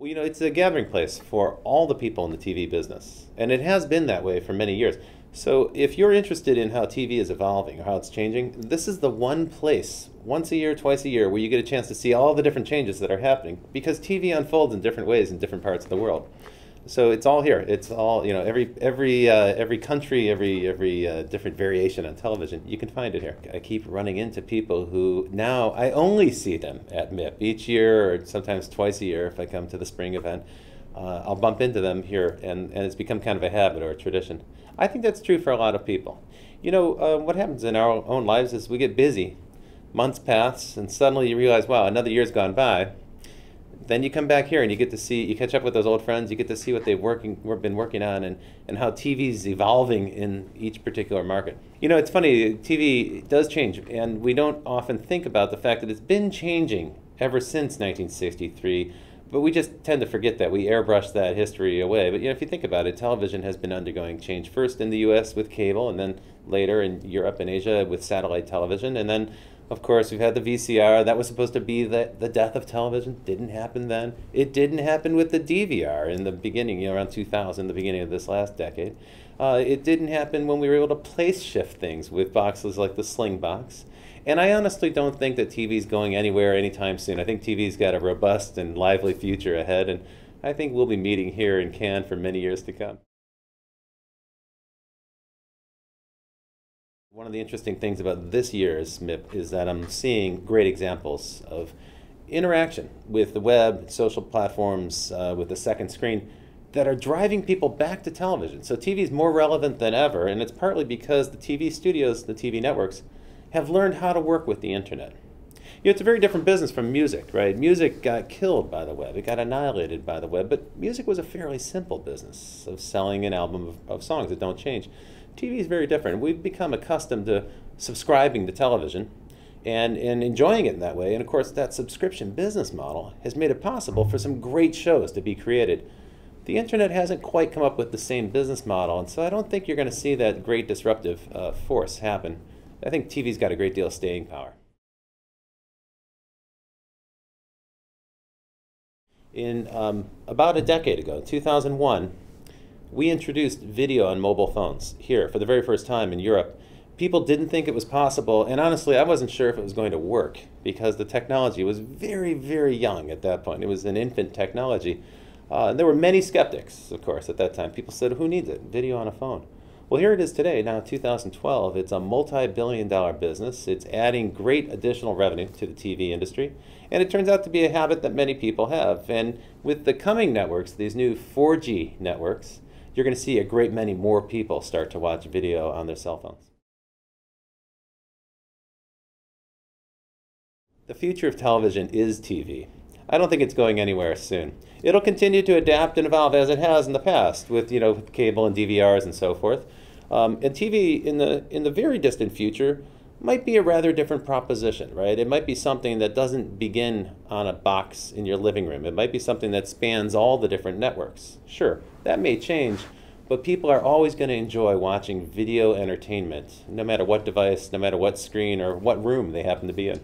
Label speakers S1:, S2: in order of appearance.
S1: Well, it's a gathering place for all the people in the TV business, and it has been that way for many years. So, if you're interested in how TV is evolving or how it's changing, this is the one place, once a year, twice a year, where you get a chance to see all the different changes that are happening because TV unfolds in different ways in different parts of the world. So it's all here. It's all every country, every different variation on television. You can find it here. I keep running into people who now I only see them at MIP each year, or sometimes twice a year if I come to the spring event. I'll bump into them here, and it's become kind of a habit or a tradition. I think that's true for a lot of people. What happens in our own lives is we get busy. Months pass, and suddenly you realize, wow, another year's gone by. Then you come back here and you catch up with those old friends, you get to see what they've been working on, and how TV's evolving in each particular market. It's funny, TV does change, and we don't often think about the fact that it's been changing ever since 1963, but we just tend to forget that. We airbrush that history away. But if you think about it, television has been undergoing change, first in the US with cable, and then later in Europe and Asia with satellite television, and then of course, we've had the VCR. That was supposed to be the death of television. Didn't happen then. It didn't happen with the DVR in the beginning, around 2000, the beginning of this last decade. It didn't happen when we were able to place shift things with boxes like the Sling box. And I honestly don't think that TV's going anywhere anytime soon. I think TV's got a robust and lively future ahead, and I think we'll be meeting here in Cannes for many years to come. One of the interesting things about this year's MIP is that I'm seeing great examples of interaction with the web, social platforms, with the second screen that are driving people back to television. So TV is more relevant than ever, and it's partly because the TV studios, the TV networks, have learned how to work with the internet. It's a very different business from music, right? Music got killed by the web. It got annihilated by the web, but music was a fairly simple business of selling an album of songs that don't change. TV is very different. We've become accustomed to subscribing to television and enjoying it in that way. And of course, that subscription business model has made it possible for some great shows to be created. The internet hasn't quite come up with the same business model, and so I don't think you're going to see that great disruptive force happen. I think TV's got a great deal of staying power. In about a decade ago, 2001, we introduced video on mobile phones here for the very first time in Europe. People didn't think it was possible, and honestly, I wasn't sure if it was going to work because the technology was very, very young at that point. It was an infant technology. And there were many skeptics, of course, at that time. People said, who needs it? Video on a phone. Well, here it is today, now 2012. It's a multi-billion-dollar business. It's adding great additional revenue to the TV industry. And it turns out to be a habit that many people have. And with the coming networks, these new 4G networks, you're going to see a great many more people start to watch video on their cell phones. The future of television is TV. I don't think it's going anywhere soon. It'll continue to adapt and evolve as it has in the past with, with cable and DVRs and so forth. And TV in the very distant future might be a rather different proposition, right? It might be something that doesn't begin on a box in your living room. It might be something that spans all the different networks. Sure, that may change, but people are always going to enjoy watching video entertainment, no matter what device, no matter what screen, or what room they happen to be in.